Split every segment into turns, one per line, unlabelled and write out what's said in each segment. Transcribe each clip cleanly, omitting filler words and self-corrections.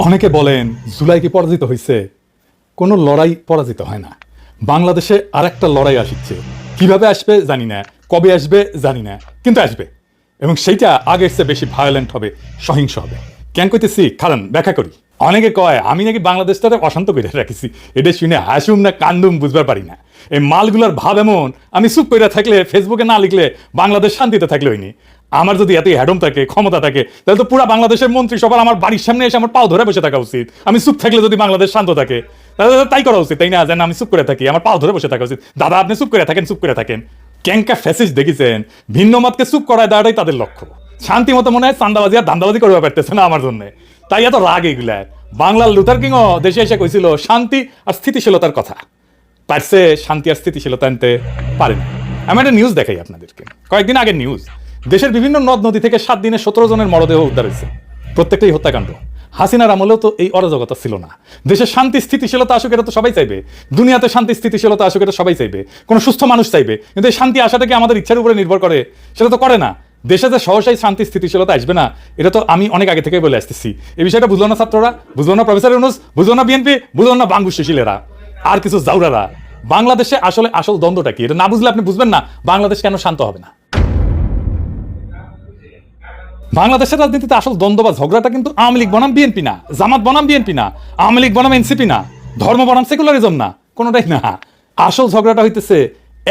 অনেকে বলেন জুলাই কি পরাজিত হয়েছে? কোনো লড়াই পরাজিত হয় না। বাংলাদেশে আরেকটা লড়াই আসছে, কিভাবে আসবে জানি না, কবে আসবে জানি না, কিন্তু আসবে এবং সেইটা আগের চেয়ে বেশি ভায়োলেন্ট হবে, সহিংস হবে। কেন কইতেছি কারণ ব্যাখ্যা করি। অনেকে কয় আমি নাকি বাংলাদেশটারে অশান্ত করে রাখিছি, এটা শুনে হাসুম না কান্দুম বুঝবার পারি না। এই মালগুলোর ভাব এমন, আমি চুপ করে থাকলে, ফেসবুকে না লিখলে বাংলাদেশ শান্তিতে থাকলে হইনি। আমার যদি এতই হ্যাডম থাকে, ক্ষমতা থাকে, তাহলে তো পুরো বাংলাদেশের মন্ত্রী সবার আমার বাড়ির সামনে এসে আমার পাও ধরে বসে থাকা উচিত। আমি চুপ থাকলে যদি বাংলাদেশ শান্ত থাকে তাহলে তাই করা উচিত, তাই না? যেন আমি চুপ করে থাকি, আমার পাও ধরে বসে থাকা উচিত। দাদা আপনি চুপ করে থাকেন, চুপ করে থাকেন। ক্যাঙ্কা ফ্যাসিস্ট দেখেছেন, ভিন্ন মতকে চুপ করায় দেওয়াটাই তাদের লক্ষ্য। শান্তি মতো মনে হয় চান্দাবাজি আর ধান্দাবাজি করতে পারতেছে না আমার জন্য, তাই এত রাগ এগুলা। বাংলার লুথার কিংও দেশে এসে কইছিল শান্তি আর স্থিতিশীলতার কথা, পারছে শান্তি আর স্থিতিশীলতা আনতে পারেন। আমি একটা নিউজ দেখাই আপনাদেরকে, কয়েকদিন আগের নিউজ। দেশের বিভিন্ন নদ নদী থেকে 7 দিনে 17 জনের মরদেহ উদ্ধার হয়েছে, প্রত্যেকটাই হত্যাকাণ্ড। হাসিনার আমলেও তো এই অরাজকতা ছিল না। দেশের শান্তি স্থিতিশীলতা আসুক, এটা তো সবাই চাইবে। দুনিয়াতে শান্তি স্থিতিশীলতা আসুক, এটা সবাই চাইবে, কোনো সুস্থ মানুষ চাইবে। কিন্তু এই শান্তি আসাটা কি আমাদের ইচ্ছার উপরে নির্ভর করে? সেটা তো করে না। দেশে যে সহসাই শান্তি স্থিতিশীলতা আসবে না, এটা তো আমি অনেক আগে থেকে বলে আসতেছি। এই বিষয়টা বুঝলো না ছাত্ররা, বুঝলো না প্রফেসর ইউনূস, বুঝলো না বিএনপি, বুঝলো না বাঙ্গু সুশীলেরা আর কিছু জাউরারা। বাংলাদেশে আসলে আসল দ্বন্দ্বটা কি, এটা না বুঝলে আপনি বুঝবেন না বাংলাদেশ কেন শান্ত হবে না। বাংলাদেশের রাজনীতিতে আসল দ্বন্দ্ব বা ঝগড়াটা কিন্তু আওয়ামী লীগ বনাম বিএনপি না, জামাত বনাম বিএনপি না, আওয়ামী লীগ বনাম এনসিপি না, ধর্ম বনাম সেকুলারিজম না, কোনোটাই না। আসল ঝগড়াটা হইতেছে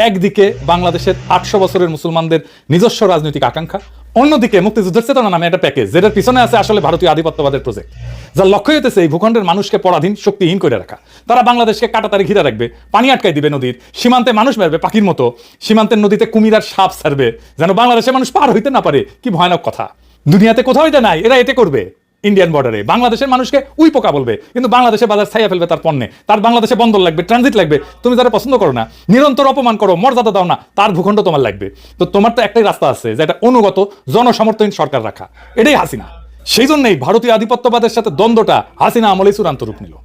একদিকে বাংলাদেশের 800 বছরের মুসলমানদের নিজস্ব রাজনৈতিক আকাঙ্ক্ষা, অন্যদিকে মুক্তিযুদ্ধের চেতনা নামে একটা প্যাকেজ, যেটার পিছনে আছে আসলে ভারতীয় আধিপত্যবাদের প্রজেক্ট, যার লক্ষ্য হইতেছে এই ভূখণ্ডের মানুষকে পরাধীন, শক্তিহীন করে রাখা। তারা বাংলাদেশকে কাটাতারি ঘিরে রাখবে, পানি আটকাই দিবে নদীর, সীমান্তে মানুষ মারবে পাখির মতো, সীমান্তের নদীতে কুমির আর সাপ ছাড়বে, যেন বাংলাদেশের মানুষ পার হইতে না পারে। কি ভয়ানক কথা! দুনিয়াতে কোথাও এটা নাই, এরা এটা করবে। ইন্ডিয়ান বর্ডারে বাংলাদেশের মানুষকে উই পোকা বলবে, কিন্তু বাংলাদেশে বাজার ছাইয়া ফেলবে তার পণ্যে। তার বাংলাদেশে বন্দর লাগবে, ট্রানজিট লাগবে। তুমি যারা পছন্দ করো না, নিরন্তর অপমান করো, মর্যাদা দাও না, তার ভূখণ্ড তোমার লাগবে। তো তোমার তো একটাই রাস্তা আছে, যে এটা অনুগত জনসমর্থনহীন সরকার রাখা। এটাই হাসিনা। সেই জন্যই ভারতীয় আধিপত্যবাদের সাথে দ্বন্দ্বটা হাসিনা আমলেই চূড়ান্ত রূপ নিল।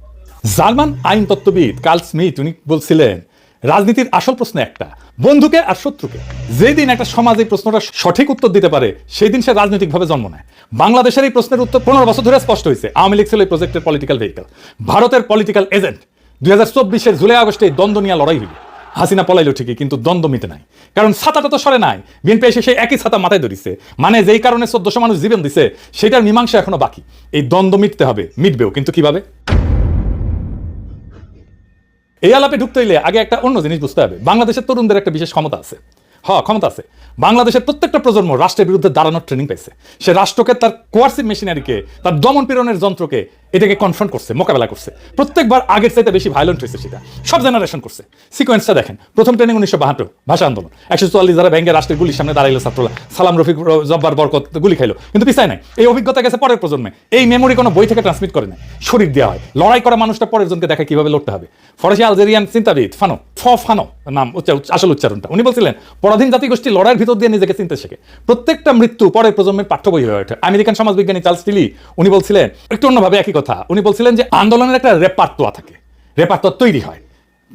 জার্মান আইন তত্ত্ববিদ কার্ল স্মিথ উনি বলছিলেন, রাজনীতির আসল প্রশ্ন একটা, বন্ধুকে আর শত্রুকে। যেদিন একটা সমাজ এই প্রশ্নটা সঠিক উত্তর দিতে পারে, সেই দিন সে রাজনৈতিকভাবে জন্ম নেয়। বাংলাদেশের এই প্রশ্নের উত্তর 15 বছর ধরে স্পষ্ট হয়েছে। আওয়ামী লীগ ছিল এই প্রজেক্টের পলিটিক্যাল ভেহিকল, ভারতের পলিটিক্যাল এজেন্ট। 2024-এর জুলাই আগস্টে দ্বন্দ্ব নিয়ে লড়াই হইল। হাসিনা পলাইল ঠিকই, কিন্তু দ্বন্দ্ব মিটে নাই, কারণ ছাতাটা তো সরে নাই। বিএনপি এসে সেই একই ছাতা মাথায় ধরিছে, মানে যেই কারণে 1400 মানুষ জীবন দিছে, সেটার মীমাংসা এখনো বাকি। এই দ্বন্দ্ব মিটতে হবে, মিটবেও, কিন্তু কিভাবে? এই আলাপে ঢুকতে হইলে আগে একটা অন্য জিনিস বুঝতে হবে। বাংলাদেশের তরুণদের একটা বিশেষ ক্ষমতা আছে। ক্ষমতা আছে। বাংলাদেশের প্রত্যেকটা প্রজন্ম রাষ্ট্রের বিরুদ্ধে দাঁড়ানোর ট্রেনিং পাইছে। সে রাষ্ট্রকে, তার কোয়ার্সিভ মেশিনারিকে, তার দমন পীড়নের যন্ত্রকে, এটাকে কনফ্রন্ট করছে, মোকাবেলা করছে। প্রত্যেকবার আগের চাইতে বেশি ভায়োলেন্ট হয়েছে সেটা। সব জেনারেশন করছে। সিকোয়েন্সটা দেখেন। প্রথম ট্রেনিং 1972, ভাষা আন্দোলন। 144 যারা ব্যাংকে রাষ্ট্রের গুলির সামনে দাঁড়াইলো ছাত্ররা, সালাম, রফিক, জব্বার, বরকত গুলি খাইলো, কিন্তু পিছায় নাই। এই অভিজ্ঞতা গেছে পরের প্রজন্মে। এই মেমোরি কোনো বই থেকে ট্রান্সমিট করে নাই, শরীর দেওয়া হয়। লড়াই করা মানুষটা পরের জনকে দেখে কিভাবে লড়তে হবে। ফরাসি আলজেরিয়ান চিন্তাবিদ ফানো নাম আসল উচ্চারণটা, উনি বলছিলেন পরাধীন জাতিগোষ্ঠী লড়াইয়ের ভিতর দিয়ে নিজেকে চিনতে শেখে। প্রত্যেকটা মৃত্যু পরের প্রজন্মের পাঠ্য বই হয়ে ওঠে। আমেরিকান সমাজবিজ্ঞানী চার্লস টিলি উনি বলছিলেন একটু অন্যভাবে একই কথা। উনি বলছিলেন যে আন্দোলনের একটা রেপার্টোয়া থাকে, রেপার্টোয়া তৈরি হয়।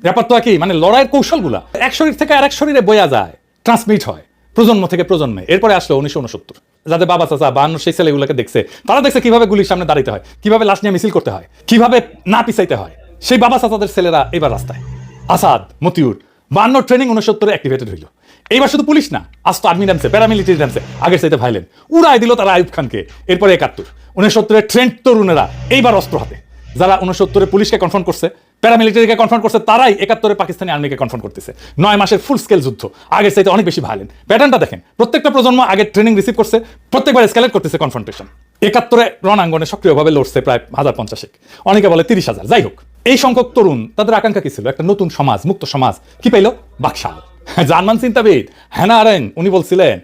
রেপার্টোয়া কি? মানে লড়াইয়ের কৌশলগুলা এক শরীর থেকে আরেক শরীরে বয়া যায়, ট্রান্সমিট হয় প্রজন্ম থেকে প্রজন্মে। এরপরে আসলো 1969, যাদের বাবা চাচা বা সেই ছেলেগুলোকে দেখছে, তারা দেখছে কিভাবে গুলির সামনে দাঁড়াইতে হয়, কিভাবে লাশ নিয়ে মিছিল করতে হয়, কিভাবে না পিছাইতে হয়। সেই বাবা চাচাদের ছেলেরা এবার রাস্তায়। আসাদ, মতিউর, 52 ট্রেনিং 69-এ অ্যাক্টিভেটেড হইল। এইবার শুধু পুলিশ না, আজ তো আর্মি নামছে, প্যারামিলিটারি নামছে, আগের চাইতে ভাইলেন্ট। উড়াই দিল তারা আইয়ুব খানকে। এরপরে 71, 69-এর ট্রেন্ড তরুণেরা এইবার অস্ত্র হাতে। যারা 69-এ পুলিশকে কনফ্রন্ট করছে, প্যারামিলিটারিকে কনফ্রন্ট করছে, তারাই 71-এ পাকিস্তানি আর্মিকে কনফ্রন্ট করতেছে। 9 মাসের ফুল স্কেল যুদ্ধ, আগের চাইতে অনেক বেশি ভাইলেন্ট। প্যাটার্নটা দেখেন, প্রত্যেকটা প্রজন্ম আগে ট্রেনিং রিসিভ করছে, প্রত্যেকবার এসকেলেট করতেছে কনফ্রন্টেশন। 71-এ রণাঙ্গনে সক্রিয়ভাবে লড়ছে প্রায় 1050, অনেকে বলে 30,000। যাই হোক, এই সংখ্যক তরুণ, তাদের আকাঙ্ক্ষা কি ছিল? একটা নতুন সমাজ, মুক্ত সমাজ। কি পাইল? বাকশাল। জার্মান চিন্তাবিদ হ্যানা আরেন্ট উনি বলছিলেন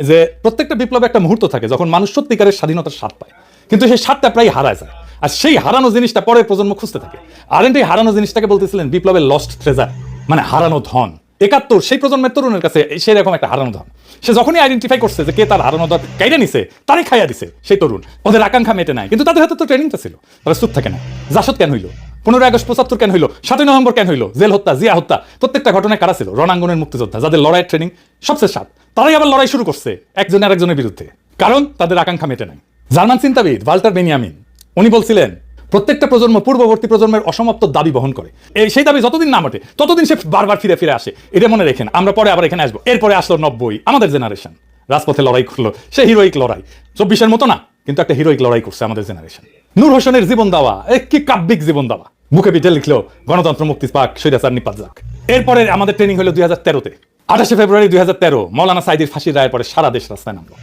যে প্রত্যেকটা বিপ্লবে একটা মুহূর্ত থাকে যখন মানুষ সত্যিকারের স্বাধীনতার স্বাদ পায়, কিন্তু সেই স্বাদটা প্রায় হারায় যায়। আর সেই হারানো জিনিসটা পরের প্রজন্ম খুঁজতে থাকে। আরেন্ট এই হারানো জিনিসটাকে বলতেছিলেন বিপ্লবের লস্ট ট্রেজার, মানে হারানো ধন। 71 সেই প্রজন্মের তরুণের কাছে সেরকম একটা হারানো ধন। সে যখনই আইডেন্টিফাই করছে যে কে তার হারানো ধন কাইরা নিছে, তারই খাইয়া দিছে সেই তরুণ। ওদের আকাঙ্ক্ষা মেটে নাই, কিন্তু তাদের হাতে তো ট্রেনিংটা ছিল। তারা চুপ থাকে না। জাসদ কেন হইলো? 15 আগস্ট 75 কেন হইলো? 7 নভেম্বর কেন হইলো? জেল হত্যা, জিয়া হত্যা, প্রত্যেকটা ঘটনায় কারা ছিল? রণাঙ্গনের মুক্তিযোদ্ধা, যাদের লড়াইয়ের ট্রেনিং সবচেয়ে সাত। তারাই আবার লড়াই শুরু করছে একজন আরেকজনের বিরুদ্ধে, কারণ তাদের আকাঙ্ক্ষা মেটে নাই। জার্মান চিন্তাবিদ ওয়াল্টার বেনিয়ামিন উনি বলছিলেন প্রত্যেকটা প্রজন্ম পূর্ববর্তী প্রজন্মের অসমাপ্ত দাবি বহন করে, সেই দাবি যতদিন না মোটে ততদিন সে বারবার ফিরে ফিরে আসে। এটা মনে রেখেন, আমরা পরে আবার এখানে আসবো। এরপরে আসলো 90, আমাদের জেনারেশন রাজপথে লড়াই করলো, সে হিরোইক লড়াই, 24-এর মতো না কিন্তু একটা হিরোইক লড়াই করছে আমাদের জেনারেশন। নূর হোসেনের জীবন দেওয়া, কি কাব্যিক জীবন দেওয়া, বুকে পিঠে লিখলো গণতন্ত্র মুক্তি পাক, স্বৈরাচার নিপাত যাক। এরপরে আমাদের ট্রেনিং হলো 2013-তে, 28 ফেব্রুয়ারি 2013 মৌলানা সাইদির ফাঁসির রায়ের পরে সারা দেশ রাস্তায় নামলো,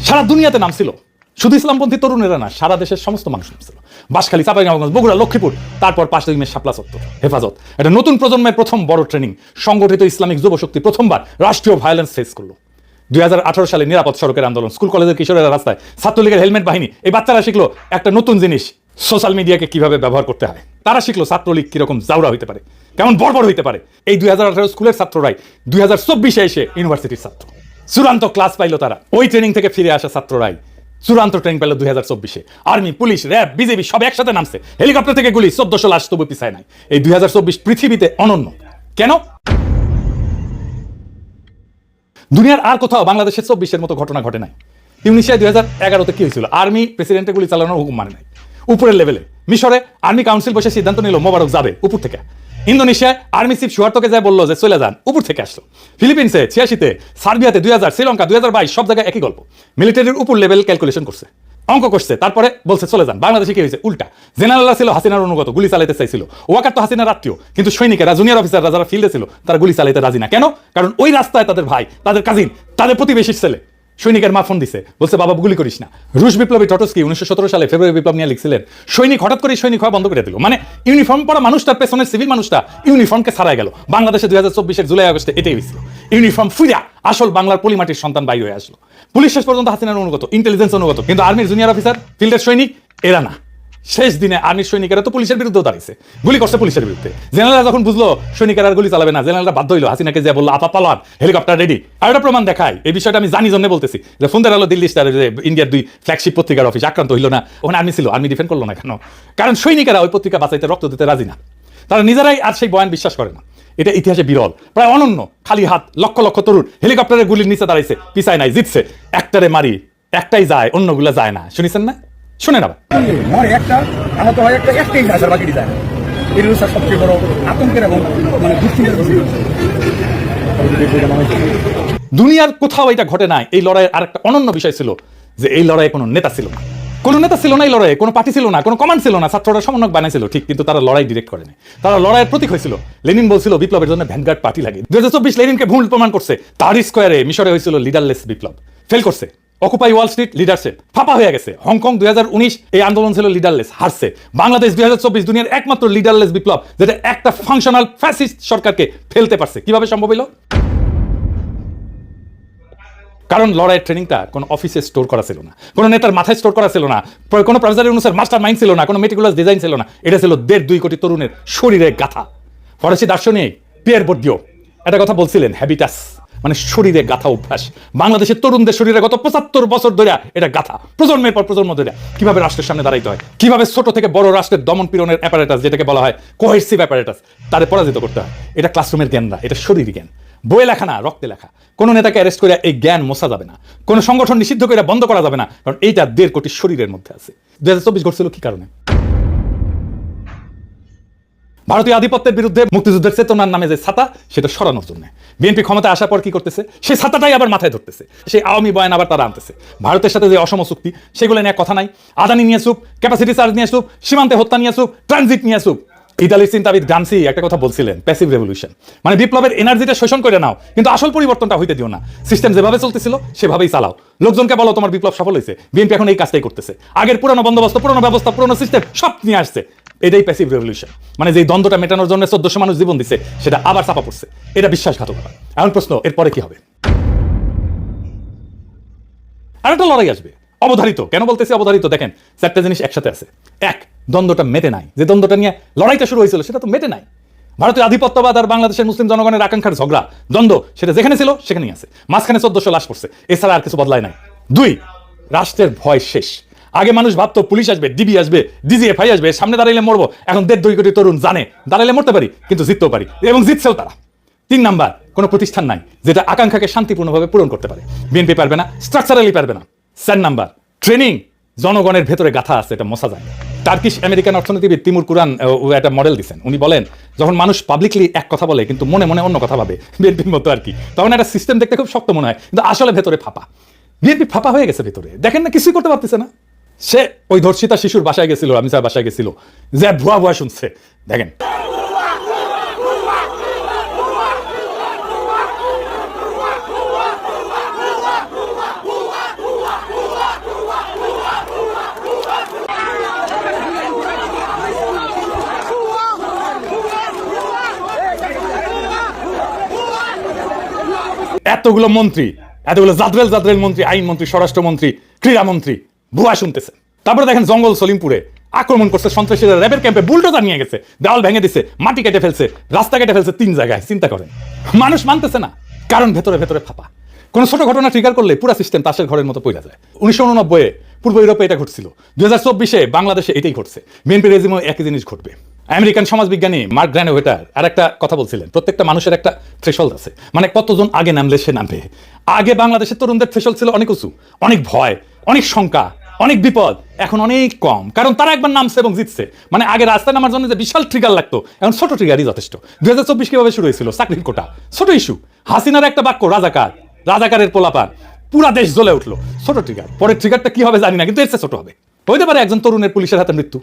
সারা দুনিয়াতে নামছিল। শুধু ইসলামপন্থী তরুণেরা না, সারা দেশের সমস্ত মানুষ নামছিল। বাঁশখালী, চাঁপাইনবাবগঞ্জ, বগুড়া, লক্ষ্মীপুর, তারপর 5 মে শাপলা চত্বর, হেফাজত। এটা নতুন প্রজন্মের প্রথম বড় ট্রেনিং। সংগঠিত ইসলামিক যুবশক্তি প্রথমবার রাষ্ট্রীয় ভায়োলেন্স ফেস করলো। 2018 সালে নিরাপদ সড়কের আন্দোলন, স্কুল কলেজের কিশোরেরা রাস্তায়, ছাত্রলীগের হেলমেট বাহিনী, এই বাচ্চারা শিখলো একটা নতুন জিনিস, সোশ্যাল মিডিয়াকে কিভাবে ব্যবহার করতে হয়। তারা শিখলো ছাত্রলীগ কিরকম জাউরা হইতে পারে, কেমন বর্বর হইতে পারে। এই 2018 স্কুলের ছাত্ররাই 2024-এ এসে ইউনিভার্সিটির ছাত্র। চূড়ান্ত ক্লাস পাইলো তারা। ওই ট্রেনিং থেকে ফিরে আসা ছাত্ররাই চূড়ান্ত ট্রেনিং পেল 2024-এ। আর্মি, পুলিশ, র্যাব, বিজেপি সব একসাথে নামছে। হেলিকপ্টার থেকে গুলি, 1400 লাশ তবু পিছায় নাই। এই 2024 পৃথিবীতে অনন্য। কেন? দুনিয়ার আর কোথাও বাংলাদেশের 24-এর মতো ঘটনা ঘটে নাই। টিউনিশিয়ায় 2011-তে কি হয়েছিল? আর্মি প্রেসিডেন্টের গুলি চালানোর হুকুম মানে নাই, উপরের লেভেলে। মিশরে আর্মি কাউন্সিল বসে সিদ্ধান্ত নিল মোবারক যাবে, উপর থেকে। ইন্দোনেশিয়ায় আর্মি চিফ সুহার্তোকে যায় বললো যে চলে যান, উপর থেকে আসলো। ফিলিপিন্সে 86-তে, সার্বিয়াতে 2000, শ্রীলঙ্কা 2022, সব জায়গায় একই গল্প। মিলিটারির উপর লেভেল ক্যালকুলেশন করছে, অঙ্ক করছে, তারপরে বলছে চলে যান। বাংলাদেশে কি হয়েছে? উল্টা। জেনারেলরা ছিল হাসিনার অনুগত, গুলি চালাইতে চাইছিল। ওয়াকার তো হাসিনার আত্মীয়, কিন্তু সৈনিকেরা, জুনিয়র অফিসাররা যারা ফিল্ডে ছিল, তারা গুলি চালাইতে রাজি না। কেন? কারণ ওই রাস্তায় তাদের ভাই, তাদের কাজিন, তাদের প্রতিবেশীর ছেলে। সৈনিকের মা ফোন দিছে, বলছে বাবা গুলি করিস না। রুশ বিপ্লবী টটস্কি 1917 সালে ফেব্রুয়ারি বিপ্লব নিয়ে লিখছিলেন, সৈনিক হঠাৎ করে সৈনিক হওয়া বন্ধ করে দিল। মানে ইউনিফর্ম পরা মানুষটার পেছনের সিভিল মানুষটা ইউনিফর্মকে ছাড়াই গেল। বাংলাদেশে 2024-এর জুলাই আগস্টে এটাই হয়েছিল। ইউনিফর্ম ফুইরা আসল বাংলার পলিমাটির সন্তান বাইরে হয়ে আসলো। পুলিশ শেষ পর্যন্ত হাসিনার অনুগত, ইন্টেলিজেন্স অনুগত, কিন্তু আর্মির জুনিয়র অফিসার, ফিল্ডের সৈনিক এরা না। শেষ দিনে আর্মির সৈনিকেরা তো পুলিশের বিরুদ্ধেও দাঁড়িয়েছে, গুলি করছে পুলিশের বিরুদ্ধে। জেনারেলরা যখন বুঝলো সৈনিকেরা আর গুলি চালাবে না, জেনারেলরা বাধ্য হইলো, হাসিনাকে যে বললো আপা পালান, হেলিকপ্টার রেডি। আর একটা প্রমাণ দেখায়, এই বিষয়টা আমি জানি জন্য বলতেছি, যে ফোন দেওয়া হলো দিল্লি স্টার, ইন্ডিয়ার 2 ফ্ল্যাগশিপ পত্রিকার অফিস আক্রান্ত হইলো না, ওখানে আর্মি ছিল, আর্মি ডিফেন্ড করলো না কেন? কারণ সৈনিকেরা ওই পত্রিকা বাঁচাইতে, রক্ত দিতে রাজি না। তারা নিজেরাই আর সেই বয়ান বিশ্বাস করে না। এটা ইতিহাসে বিরল, প্রায় অনন্য। খালি হাত, লক্ষ লক্ষ তরুণ হেলিকপ্টারের গুলির নিচে দাঁড়াইছে, পিছায় নাই, জিতছে। একটারে মারি, একটাই যায়, অন্যগুলা যায় না। শুনেছেন না? শুনে না দুনিয়ার কোথাও এটা ঘটে নাই। এই লড়াইয়ের আরেকটা অনন্য বিষয় ছিল যে এই লড়াইয়ে কোনো নেতা ছিল না, কোনো নেতা ছিল না এই লড়াইয়ে, কোনো পার্টি ছিল না, কোনো কমান্ড ছিল না। ছাত্ররা সমন্বয়ক বানাইছিল ঠিক, কিন্তু তারা লড়াই ডিরেক্ট করেনি, তারা লড়াইয়ের প্রতীক হয়েছিল। লেনিন বলছিল বিপ্লবের জন্য ভ্যানগার্ড পার্টি লাগে। 2024 লেনিনকে ভুল প্রমাণ করছে। তাহরির স্কয়ারে মিশরে হয়েছিল লিডারলেস বিপ্লব, ফেল করছে। অকুপাই ওয়াল স্ট্রিট লিডারশিপ ফাঁপা হয়ে গেছে। হংকং 2019 এই আন্দোলন ছিল লিডারলেস, হারছে। বাংলাদেশ 2024 দুনিয়ার একমাত্র লিডারলেস বিপ্লব যেটা একটা ফাংশনাল ফ্যাসিস্ট সরকারকে ফেলতে পারছে। কিভাবে সম্ভব হলো? কারণ লড়াইয়ের ট্রেনিংটা কোনো অফিসে স্টোর করা ছিল না, কোনো নেতার মাথায় স্টোর করা ছিল না, কোনো প্রফেসর ইউনূসের মাস্টার মাইন্ড ছিল না, কোনো মেটিকুলাস ডিজাইন ছিল না। এটা ছিল 1.5-2 কোটি তরুণের শরীরে গাথা। ফরাসি দার্শনিক পিয়ের বোর্ডিও একটা কথা বলছিলেন, হ্যাবিটাস, মানে শরীরে গাথা অভ্যাস। বাংলাদেশের তরুণদের শরীরে গত 75 বছর ধরে এটা গাথা, প্রজন্মের পর প্রজন্ম ধরে। কিভাবে রাষ্ট্রের সামনে দাঁড়াইতে হয়, কিভাবে ছোট থেকে বড় রাষ্ট্রের দমন পীড়নের অ্যাপারেটাস, যেটাকে বলা হয় কোহেসিভ অ্যাপারেটাস, তাদের পরাজিত করতে হয়। এটা ক্লাসরুমের জ্ঞান না, এটা শরীরী জ্ঞান। বইয়ে লেখা না, রক্তে লেখা। কোনো নেতাকে অ্যারেস্ট করে এই জ্ঞান মোছা যাবে না, কোনো সংগঠন নিষিদ্ধ করে বন্ধ করা যাবে না, কারণ এইটা 1.5 কোটি শরীরের মধ্যে আছে। 2024 ঘটছিল কি কারণে? ভারতীয় আধিপত্যের বিরুদ্ধে মুক্তিযুদ্ধের চেতনার নামে যে ছাতা, সেটা সরানোর জন্য বিএনপি ক্ষমতায় আসার পর কি করতেছে? সেই ছাতাটাই আবার মাথায় ধরতেছে, সেই আওয়ামী বয়ান আবার তারা আনতেছে। ভারতের সাথে যে অসম চুক্তি, সেগুলো নিয়ে কথা নাই। আদানি নিয়ে চুপ, ক্যাপাসিটি চার্জ নিয়ে চুপ, সীমান্তে হত্যা নিয়ে চুপ, ট্রানজিট নিয়ে চুপ। ইতালির চিন্তাবিদ গ্রামসি একটা কথা বলছিলেন, প্যাসিভ রেভলিউশন, মানে বিপ্লবের এনার্জিটা শোষণ করে নাও, কিন্তু আসল পরিবর্তনটা হইতে দিও না। সিস্টেম যেভাবে চলতেছিল সেভাবেই চালাও। লোকজনকে বলো তোমার বিপ্লব সফল হয়েছে। বিএনপি এখন এই কাজটাই করতেছে। আগের পুরনো বন্দোবস্ত, পুরনো ব্যবস্থা, পুরনো সিস্টেম সব নিয়ে আসছে। এটাই প্যাসিভ রেভলিউশন, মানে যে দ্বন্দ্বটা মেটানোর জন্য 1400 মানুষ জীবন দিচ্ছে, সেটা আবার চাপা পড়ছে। এটা বিশ্বাসঘাতকতা। এখন প্রশ্ন, এরপরে কি হবে? আর একটা লড়াই আসবে, অবধারিত। কেন বলতেছি অবধারিত? দেখেন, 4টা জিনিস একসাথে আছে। এক, দ্বন্দ্বটা মেটে নাই। যে দ্বন্দ্বটা নিয়ে লড়াইটা শুরু হয়েছিল সেটা তো মেটে নাই। ভারতীয় আধিপত্যবাদ আর বাংলাদেশের মুসলিম জনগণের আকাঙ্ক্ষার ঝগড়া, দ্বন্দ্ব, সেটা যেখানে ছিল সেখানেই আছে। মাঝখানে 1400 লাশ পড়ছে, এছাড়া আর কিছু বদলায় নাই। 2, রাষ্ট্রের ভয় শেষ। আগে মানুষ ভাবতো পুলিশ আসবে, ডিবি আসবে, ডিজিএফআই আসবে, সামনে দাঁড়াইলে মরবো। এখন 1.5-2 কোটি তরুণ জানে দাঁড়াইলে মরতে পারি, কিন্তু জিততেও পারি, এবং জিতছেও তারা। 3 নাম্বার, কোনো প্রতিষ্ঠান নাই যেটা আকাঙ্ক্ষাকে শান্তিপূর্ণভাবে পূরণ করতে পারে। বিএনপি পারবে না, স্ট্রাকচারালি পারবে না। 4 নাম্বার, ট্রেনিং জনগণের ভেতরে গাথা আছে, এটা মোছা যায়। টার্কিশ আমেরিকান অর্থনীতিবিদ তিমুর কুরআন একটা মডেল দিচ্ছেন। উনি বলেন যখন মানুষ পাবলিকলি এক কথা বলে কিন্তু মনে মনে অন্য কথা ভাবে, বিএনপির মতো আর কি, তখন একটা সিস্টেম দেখতে খুব শক্ত মনে হয়, কিন্তু আসলে ভেতরে ফাঁপা। বিএনপি ফাঁপা হয়ে গেছে ভেতরে, দেখেন না, কিছুই করতে পারতেছে না। সে ওই ধর্ষিতা শিশুর বাসায় গেছিল, আমি স্যার বাসায় গেছিল, যে ভুয়া ভুয়া শুনছে, দেখেন। এতগুলো মন্ত্রী, এতগুলো জাদরেল মন্ত্রী, আইনমন্ত্রী, স্বরাষ্ট্রমন্ত্রী, ক্রীড়ামন্ত্রী ভুয়া শুনতেছে। তারপরে দেখেন জঙ্গল সলিমপুরে আক্রমণ করছে সন্ত্রাসীরা, র্যাবের ক্যাম্পে বুলডোজার নিয়ে গেছে, দেওয়াল ভেঙে দিছে, মাটি কেটে ফেলছে, রাস্তা কেটে ফেলছে 3 জায়গায়। চিন্তা করেন, মানুষ মানতেছে না, কারণ ভেতরে ভেতরে ফাঁপা। কোন ছোট ঘটনা ট্রিগার করলে পুরো সিস্টেম তাসের ঘরের মতো পড়ে যায়। 1989 পূর্ব ইউরোপে এটা ঘটছিল, 2024 বাংলাদেশে এটাই ঘটছে। বিএনপি রেজিমে একই জিনিস ঘটবে। আমেরিকান সমাজবিজ্ঞানী মার্ক গ্র্যানোভেটার আর একটা কথা বলছিলেন, প্রত্যেকটা মানুষের একটা থ্রেশহোল্ড আছে, মানে কতজন আগে নামলে সে নামবে। আগে বাংলাদেশের তরুণদের থ্রেশহোল্ড ছিল অনেক উঁচু, অনেক ভয়, অনেক শঙ্কা, অনেক বিপদ। এখন অনেক কম, কারণ তারা একবার নামছে এবং জিতছে। মানে আগে রাস্তায় নামার জন্য যে বিশাল ট্রিগার লাগতো, এখন ছোট ট্রিগারই যথেষ্ট। 2024 কিভাবে শুরু হয়েছিল? চাকরির কোটা, ছোট ইস্যু। হাসিনার একটা বাক্য, রাজাকার, রাজাকারের পোলাপান, পুরা দেশ জ্বলে উঠলো, ছোট ট্রিগার। পরের ট্রিগারটা কি হবে জানি না, কিন্তু এর চেয়ে ছোট হবে। হইতে পারে একজন তরুণের পুলিশের হাতে মৃত্যু,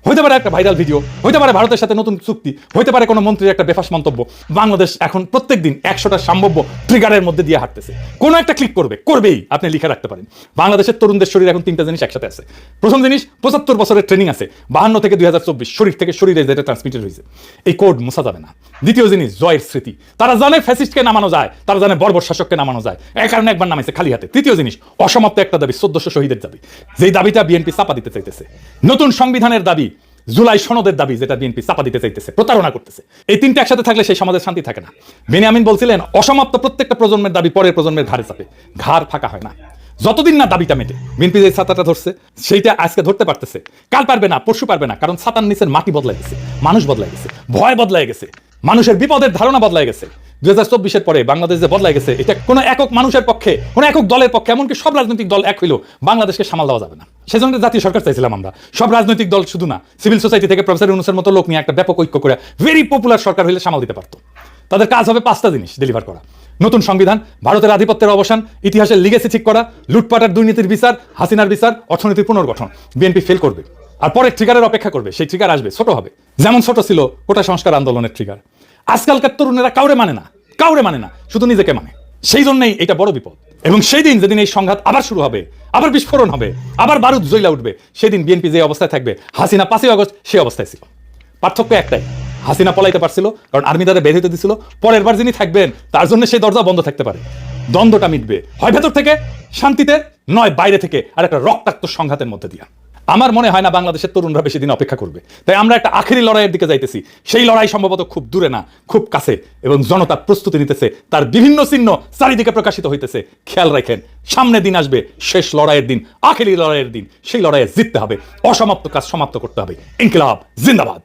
হইতে পারে একটা ভাইরাল ভিডিও, হইতে পারে ভারতের সাথে নতুন চুক্তি, হইতে পারে কোনো মন্ত্রীর একটা বেফাস মন্তব্য। বাংলাদেশ এখন প্রত্যেকদিন 100টা সম্ভাব্য ট্রিগারের মধ্যে দিয়ে হাঁটতেছে। কোনো একটা ক্লিক করবেই, আপনি লিখে রাখতে পারেন। বাংলাদেশের তরুণদের শরীর এখন 3টা জিনিস একসাথে আছে। প্রথম জিনিস, 75 বছরের ট্রেনিং আছে, 52 থেকে 2024 শরীর থেকে শরীরে যেটা ট্রান্সমিটেড হয়েছে, এই কোড মোছা যাবে না। দ্বিতীয় জিনিস, জয়ের স্মৃতি। তারা জানে ফ্যাসিস্টকে নামানো যায়, তারা জানে বর্বর শাসককে নামানো যায়, এই কারণে একবার নামাইছে খালি হাতে। তৃতীয় জিনিস, অসমাপ্ত একটা দাবি, 1400 শহীদের দাবি, যেই দাবিটা বিএনপি চাপা দিতে চাইতেছে। নতুন সংবিধানের দাবি, জুলাই সনদের দাবি, যেটা বিএনপি চাপা দিতে চাইতেছে, প্রতারণা করতেছে। এই 3টা একসাথে থাকলে সেই সমাজের শান্তি থাকে না। বেনিয়ামিন বলছিলেন, অসমাপ্ত প্রত্যেকটা প্রজন্মের দাবি পরের প্রজন্মের ঘাড়ে চাপে, ঘাড় ফাঁকা হয় না যতদিন না দাবিটা মেটে। বিএনপি যে ছাতাটা ধরছে, সেইটা আজকে ধরতে পারতেছে, কাল পারবে না, পরশু পারবে না, কারণ ছাতার নিচের মাটি বদলাই গেছে, মানুষ বদলাই গেছে, ভয় বদলাই গেছে, মানুষের বিপদের ধারণা বদলাই গেছে। 2024 পরে বাংলাদেশ যে বদলাই গেছে, এটা কোনো একক মানুষের পক্ষে, কোনো একক দলের পক্ষে, এমনকি সব রাজনৈতিক দল এক হইলেও বাংলাদেশকে সামাল দেওয়া যাবে না। সেজন্য জাতীয় সরকার চাইছিলাম আমরা, সব রাজনৈতিক দল শুধু না, সিভিল সোসাইটি থেকে প্রফেসর ইউনূসের মতো লোক নিয়ে একটা ব্যাপক ঐক্য করে ভেরি পপুলার সরকার হইলে সামাল দিতে পারতো। তাদের কাজ হবে 5টা জিনিস ডেলিভার করা: নতুন সংবিধান, ভারতের আধিপত্যের অবসান, ইতিহাসের লিগেসি ঠিক করা, লুটপাট আর দুর্নীতির বিচার, হাসিনার বিচার, অর্থনীতির পুনর্গঠন। বিএনপি ফেল করবে, আর পরে ট্রিগারের অপেক্ষা করবে। সেই ট্রিগার আসবে, ছোট হবে, যেমন ছোট ছিল কোটা সংস্কার আন্দোলনের ট্রিগার। আজকালকার তরুণেরা কাউরে মানে না, শুধু নিজেকে মানে। সেই জন্যই এটা বড় বিপদ। এবং সেই দিন যেদিন এই সংঘাত আবার শুরু হবে, আবার বিস্ফোরণ হবে, আবার বারুদ জ্বলা উঠবে, সেদিন বিএনপি যে অবস্থায় থাকবে, হাসিনা 5ই আগস্ট সেই অবস্থায় ছিল। পার্থক্য একটাই, হাসিনা পলাইতে পারছিল কারণ আর্মি তাদের বের হইতে দিছিল, পরের বার যিনি থাকবেন তার জন্য সেই দরজা বন্ধ থাকতে পারে। দ্বন্দ্বটা মিটবে হয় ভেতর থেকে শান্তিতে, নয় বাইরে থেকে আর একটা রক্তাক্ত সংঘাতের মধ্যে দিয়া। আমার মনে হয় না বাংলাদেশের তরুণরা বেশি দিন অপেক্ষা করবে। তাই আমরা একটা আখেরি লড়াইয়ের দিকে যাইতেছি। সেই লড়াই সম্ভবত খুব দূরে না, খুব কাছে, এবং জনতা প্রস্তুতি নিতেছে, তার বিভিন্ন চিহ্ন চারিদিকে প্রকাশিত হইতেছে। খেয়াল রাখেন, সামনে দিন আসবে, শেষ লড়াইয়ের দিন, আখেরি লড়াইয়ের দিন। সেই লড়াইয়ে জিততে হবে, অসমাপ্ত কাজ সমাপ্ত করতে হবে। ইনকিলাব জিন্দাবাদ।